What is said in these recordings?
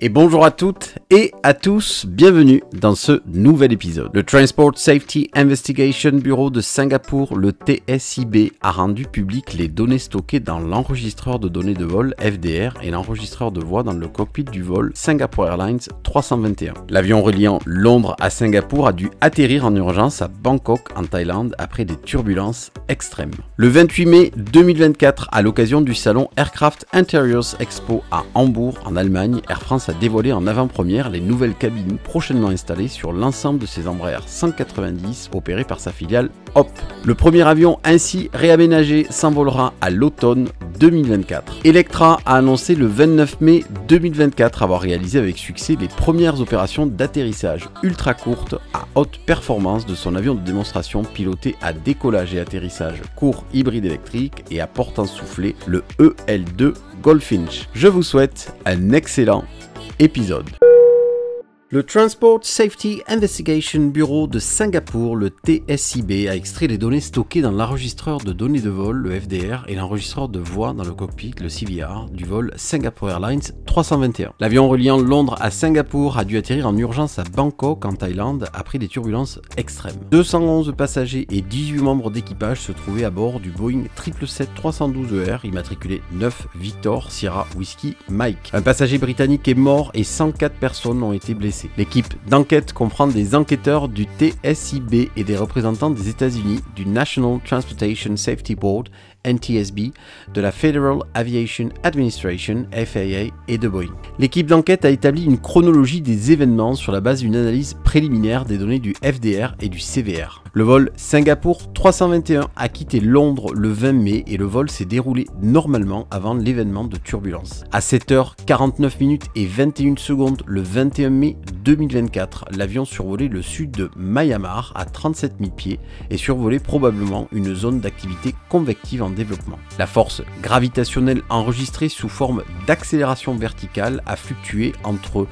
Et bonjour à toutes et à tous, bienvenue dans ce nouvel épisode. Le Transport Safety Investigation Bureau de Singapour, le TSIB, a rendu public les données stockées dans l'enregistreur de données de vol FDR et l'enregistreur de voix dans le cockpit du vol Singapore Airlines 321. L'avion reliant Londres à Singapour a dû atterrir en urgence à Bangkok en Thaïlande après des turbulences extrêmes. Le 28 mai 2024, à l'occasion du salon Aircraft Interiors Expo à Hambourg en Allemagne, Air France a dévoilé en avant-première les nouvelles cabines prochainement installées sur l'ensemble de ses Embraer 190 opérés par sa filiale HOP. Le premier avion ainsi réaménagé s'envolera à l'automne 2024. Electra a annoncé le 29 mai 2024 avoir réalisé avec succès les premières opérations d'atterrissage ultra courtes à haute performance de son avion de démonstration piloté à décollage et atterrissage court hybride électrique et à portant soufflé, le EL2 Goldfinch. Je vous souhaite un excellent épisode. Le Transport Safety Investigation Bureau de Singapour, le TSIB, a extrait les données stockées dans l'enregistreur de données de vol, le FDR, et l'enregistreur de voix dans le cockpit, le CVR, du vol Singapore Airlines 321. L'avion reliant Londres à Singapour a dû atterrir en urgence à Bangkok, en Thaïlande, après des turbulences extrêmes. 211 passagers et 18 membres d'équipage se trouvaient à bord du Boeing 777-312ER, immatriculé 9 Victor Sierra Whiskey Mike. Un passager britannique est mort et 104 personnes ont été blessées. L'équipe d'enquête comprend des enquêteurs du TSIB et des représentants des États-Unis, du National Transportation Safety Board, NTSB, de la Federal Aviation Administration, FAA, et de Boeing. L'équipe d'enquête a établi une chronologie des événements sur la base d'une analyse préliminaire des données du FDR et du CVR. Le vol Singapour 321 a quitté Londres le 20 mai et le vol s'est déroulé normalement avant l'événement de turbulence. À 7h49 et 21 secondes le 21 mai 2024, l'avion survolait le sud de Myanmar à 37 000 pieds et survolait probablement une zone d'activité convective en développement. La force gravitationnelle enregistrée sous forme d'accélération verticale a fluctué entre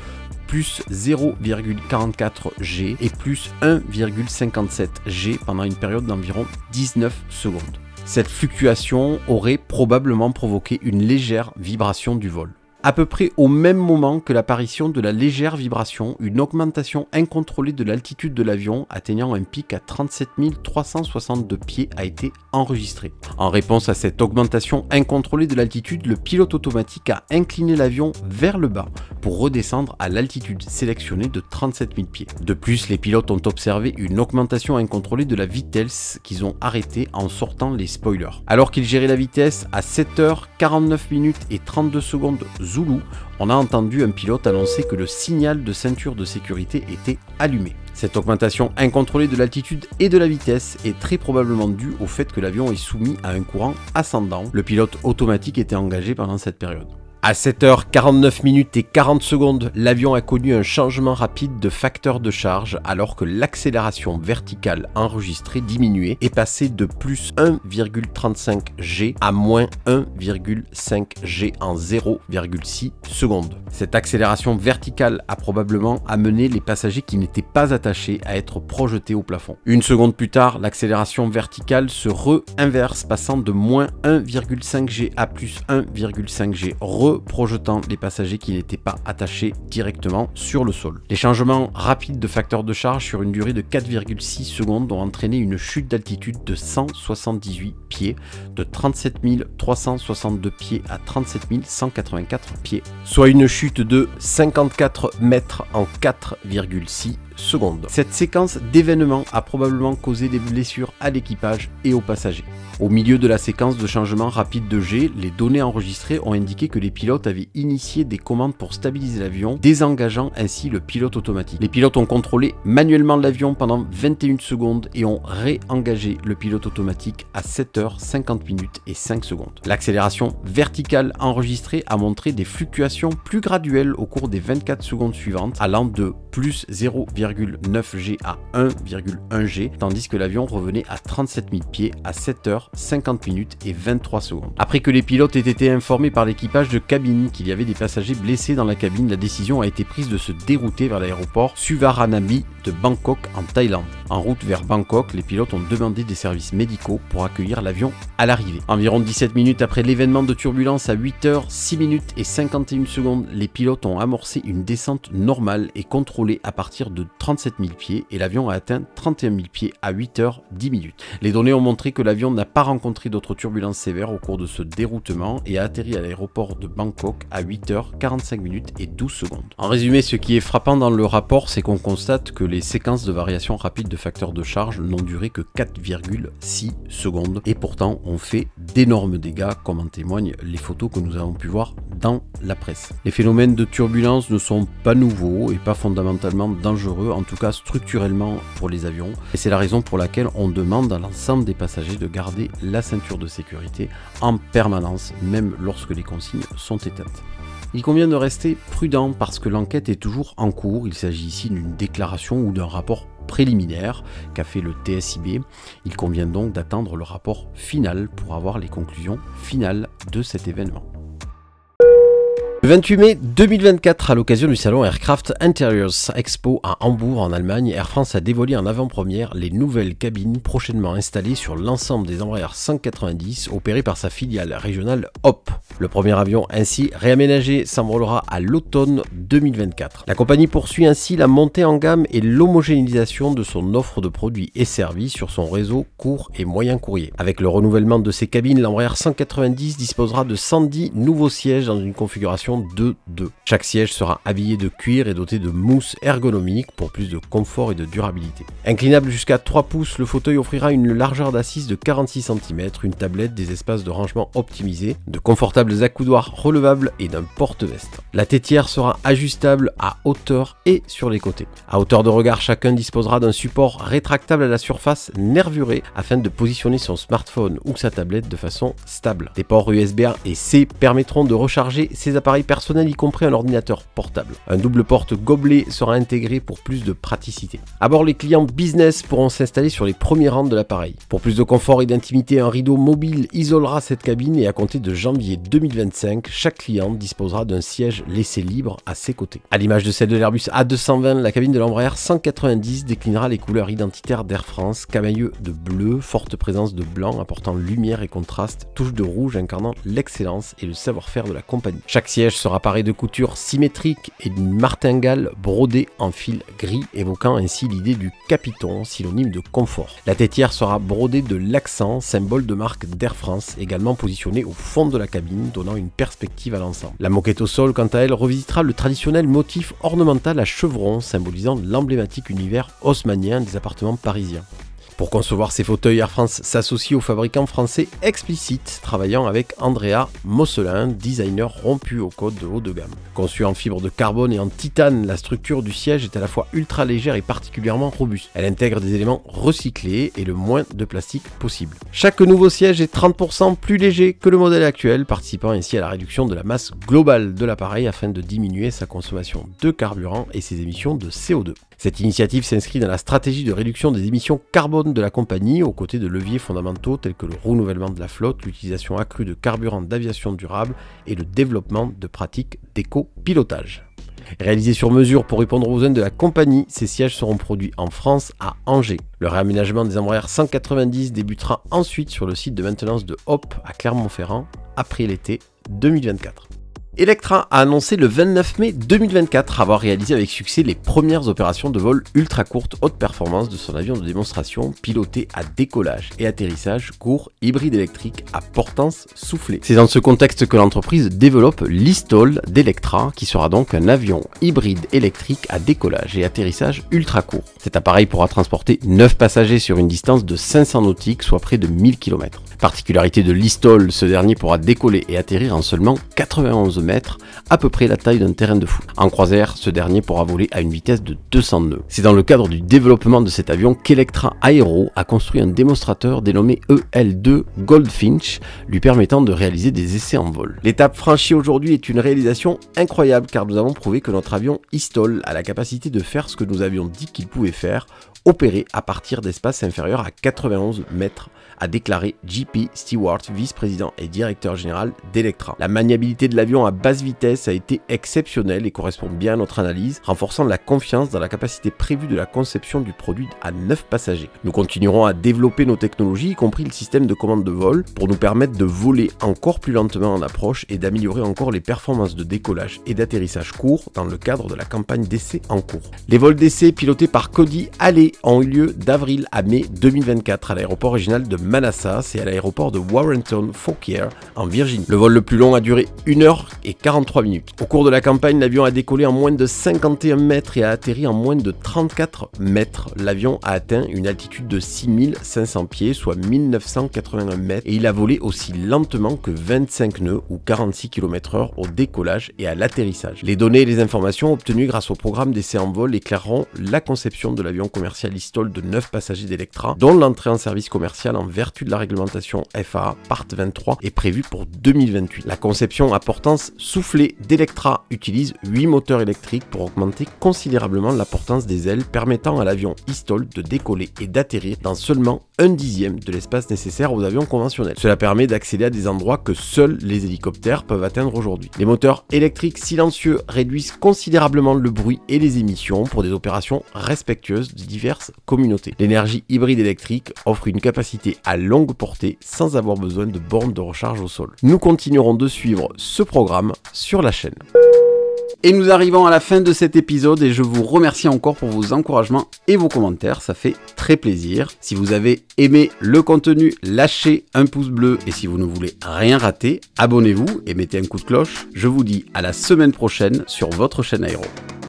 plus 0,44 G et plus 1,57 G pendant une période d'environ 19 secondes. Cette fluctuation aurait probablement provoqué une légère vibration du vol. À peu près au même moment que l'apparition de la légère vibration, une augmentation incontrôlée de l'altitude de l'avion atteignant un pic à 37 362 pieds a été enregistrée. En réponse à cette augmentation incontrôlée de l'altitude, le pilote automatique a incliné l'avion vers le bas pour redescendre à l'altitude sélectionnée de 37 000 pieds. De plus, les pilotes ont observé une augmentation incontrôlée de la vitesse qu'ils ont arrêtée en sortant les spoilers. Alors qu'ils géraient la vitesse à 7h49 et 32 secondes Zulu, on a entendu un pilote annoncer que le signal de ceinture de sécurité était allumé. Cette augmentation incontrôlée de l'altitude et de la vitesse est très probablement due au fait que l'avion est soumis à un courant ascendant. Le pilote automatique était engagé pendant cette période. À 7h49 et 40 secondes, l'avion a connu un changement rapide de facteur de charge alors que l'accélération verticale enregistrée diminuait et passait de plus 1,35 G à moins 1,5 G en 0,6 secondes. Cette accélération verticale a probablement amené les passagers qui n'étaient pas attachés à être projetés au plafond. Une seconde plus tard, l'accélération verticale se re-inverse passant de moins 1,5 G à plus 1,5 G, projetant les passagers qui n'étaient pas attachés directement sur le sol. Les changements rapides de facteur de charge sur une durée de 4,6 secondes ont entraîné une chute d'altitude de 178 pieds, de 37 362 pieds à 37 184 pieds, soit une chute de 54 mètres en 4,6 secondes. Cette séquence d'événements a probablement causé des blessures à l'équipage et aux passagers. Au milieu de la séquence de changement rapide de G, les données enregistrées ont indiqué que les pilotes avaient initié des commandes pour stabiliser l'avion, désengageant ainsi le pilote automatique. Les pilotes ont contrôlé manuellement l'avion pendant 21 secondes et ont réengagé le pilote automatique à 7h50 et 5 secondes. L'accélération verticale enregistrée a montré des fluctuations plus graduelles au cours des 24 secondes suivantes, allant de plus 0,9 G à 1,1 G, tandis que l'avion revenait à 37 000 pieds à 7h50 et 23 secondes. Après que les pilotes aient été informés par l'équipage de cabine qu'il y avait des passagers blessés dans la cabine, la décision a été prise de se dérouter vers l'aéroport Suvarnabhumi de Bangkok en Thaïlande. En route vers Bangkok, les pilotes ont demandé des services médicaux pour accueillir l'avion à l'arrivée. Environ 17 minutes après l'événement de turbulence, à 8h, 6 minutes et 51 secondes, les pilotes ont amorcé une descente normale et contrôlée à partir de 37 000 pieds et l'avion a atteint 31 000 pieds à 8h, 10 minutes. Les données ont montré que l'avion n'a pas rencontré d'autres turbulences sévères au cours de ce déroutement et a atterri à l'aéroport de Bangkok à 8h, 45 minutes et 12 secondes. En résumé, ce qui est frappant dans le rapport, c'est qu'on constate que les séquences de variation rapide de facteur de charge n'ont duré que 4,6 secondes et pourtant ont fait d'énormes dégâts, comme en témoignent les photos que nous avons pu voir dans la presse. Les phénomènes de turbulence ne sont pas nouveaux et pas fondamentalement dangereux, en tout cas structurellement pour les avions, et c'est la raison pour laquelle on demande à l'ensemble des passagers de garder la ceinture de sécurité en permanence, même lorsque les consignes sont éteintes. Il convient de rester prudent parce que l'enquête est toujours en cours. Il s'agit ici d'une déclaration ou d'un rapport préliminaire qu'a fait le TSIB. Il convient donc d'attendre le rapport final pour avoir les conclusions finales de cet événement. Le 28 mai 2024, à l'occasion du salon Aircraft Interiors Expo à Hambourg en Allemagne, Air France a dévoilé en avant-première les nouvelles cabines prochainement installées sur l'ensemble des Embraer 190 opérés par sa filiale régionale HOP. Le premier avion ainsi réaménagé s'envolera à l'automne 2024. La compagnie poursuit ainsi la montée en gamme et l'homogénéisation de son offre de produits et services sur son réseau court et moyen courrier. Avec le renouvellement de ses cabines, l'Embraer 190 disposera de 110 nouveaux sièges dans une configuration 2-2. Chaque siège sera habillé de cuir et doté de mousse ergonomique pour plus de confort et de durabilité. Inclinable jusqu'à 3 pouces, le fauteuil offrira une largeur d'assise de 46 cm, une tablette, des espaces de rangement optimisés, de confortables accoudoirs relevables et d'un porte-veste. La tétière sera ajustable à hauteur et sur les côtés. À hauteur de regard, chacun disposera d'un support rétractable à la surface nervurée afin de positionner son smartphone ou sa tablette de façon stable. Des ports USB-A et C permettront de recharger ses appareils personnels, y compris un ordinateur portable. Un double porte gobelet sera intégré pour plus de praticité. À bord, les clients business pourront s'installer sur les premiers rangs de l'appareil. Pour plus de confort et d'intimité, un rideau mobile isolera cette cabine et à compter de janvier 2025, chaque client disposera d'un siège laissé libre à ses côtés. À l'image de celle de l'Airbus A220, la cabine de l'Embraer 190 déclinera les couleurs identitaires d'Air France, camailleux de bleu, forte présence de blanc apportant lumière et contraste, touche de rouge incarnant l'excellence et le savoir-faire de la compagnie. Chaque siège sera paré de coutures symétriques et d'une martingale brodée en fil gris, évoquant ainsi l'idée du capiton, synonyme de confort. La tétière sera brodée de l'accent, symbole de marque d'Air France, également positionné au fond de la cabine, donnant une perspective à l'ensemble. La moquette au sol, quant à elle, revisitera le traditionnel motif ornemental à chevrons, symbolisant l'emblématique univers haussmannien des appartements parisiens. Pour concevoir ces fauteuils, Air France s'associe au fabricant français Explicit, travaillant avec Andrea Mosselin, designer rompu au code de haut de gamme. Conçue en fibre de carbone et en titane, la structure du siège est à la fois ultra légère et particulièrement robuste. Elle intègre des éléments recyclés et le moins de plastique possible. Chaque nouveau siège est 30% plus léger que le modèle actuel, participant ainsi à la réduction de la masse globale de l'appareil afin de diminuer sa consommation de carburant et ses émissions de CO2. Cette initiative s'inscrit dans la stratégie de réduction des émissions carbone de la compagnie, aux côtés de leviers fondamentaux tels que le renouvellement de la flotte, l'utilisation accrue de carburants d'aviation durable et le développement de pratiques d'éco-pilotage. Réalisés sur mesure pour répondre aux besoins de la compagnie, ces sièges seront produits en France à Angers. Le réaménagement des Embraer 190 débutera ensuite sur le site de maintenance de HOP à Clermont-Ferrand après l'été 2024. Electra a annoncé le 29 mai 2024 avoir réalisé avec succès les premières opérations de vol ultra courte haute performance de son avion de démonstration piloté à décollage et atterrissage court hybride électrique à portance soufflée. C'est dans ce contexte que l'entreprise développe l'e-STOL d'Electra, qui sera donc un avion hybride électrique à décollage et atterrissage ultra court. Cet appareil pourra transporter 9 passagers sur une distance de 500 nautiques, soit près de 1000 km. Particularité de l'e-STOL, ce dernier pourra décoller et atterrir en seulement 91 mètres, à peu près la taille d'un terrain de foot. En croisière, ce dernier pourra voler à une vitesse de 200 nœuds. C'est dans le cadre du développement de cet avion qu'Electra Aero a construit un démonstrateur dénommé EL2 Goldfinch, lui permettant de réaliser des essais en vol. L'étape franchie aujourd'hui est une réalisation incroyable, car nous avons prouvé que notre avion e-STOL a la capacité de faire ce que nous avions dit qu'il pouvait faire, opérer à partir d'espaces inférieurs à 91 mètres, a déclaré JP Stewart, vice-président et directeur général d'Electra. La maniabilité de l'avion a basse vitesse a été exceptionnelle et correspond bien à notre analyse, renforçant la confiance dans la capacité prévue de la conception du produit à 9 passagers. Nous continuerons à développer nos technologies, y compris le système de commande de vol, pour nous permettre de voler encore plus lentement en approche et d'améliorer encore les performances de décollage et d'atterrissage court dans le cadre de la campagne d'essai en cours. Les vols d'essai pilotés par Cody Halley ont eu lieu d'avril à mai 2024 à l'aéroport régional de Manassas et à l'aéroport de Warrenton-Fauquier en Virginie. Le vol le plus long a duré 1 heure et 43 minutes. Au cours de la campagne, l'avion a décollé en moins de 51 mètres et a atterri en moins de 34 mètres. L'avion a atteint une altitude de 6500 pieds, soit 1981 mètres, et il a volé aussi lentement que 25 nœuds ou 46 km/h au décollage et à l'atterrissage. Les données et les informations obtenues grâce au programme d'essai en vol éclaireront la conception de l'avion commercial Eastol de 9 passagers d'Electra, dont l'entrée en service commercial en vertu de la réglementation FAA Part 23 est prévue pour 2028. La conception à portance soufflée d'Electra utilise 8 moteurs électriques pour augmenter considérablement la portance des ailes, permettant à l'avion Eastol de décoller et d'atterrir dans seulement 1/10 de l'espace nécessaire aux avions conventionnels. Cela permet d'accéder à des endroits que seuls les hélicoptères peuvent atteindre aujourd'hui. Les moteurs électriques silencieux réduisent considérablement le bruit et les émissions pour des opérations respectueuses de diverses communautés. L'énergie hybride électrique offre une capacité à longue portée sans avoir besoin de bornes de recharge au sol. Nous continuerons de suivre ce programme sur la chaîne. Et nous arrivons à la fin de cet épisode et je vous remercie encore pour vos encouragements et vos commentaires, ça fait très plaisir. Si vous avez aimé le contenu, lâchez un pouce bleu et si vous ne voulez rien rater, abonnez-vous et mettez un coup de cloche. Je vous dis à la semaine prochaine sur votre chaîne Aéro.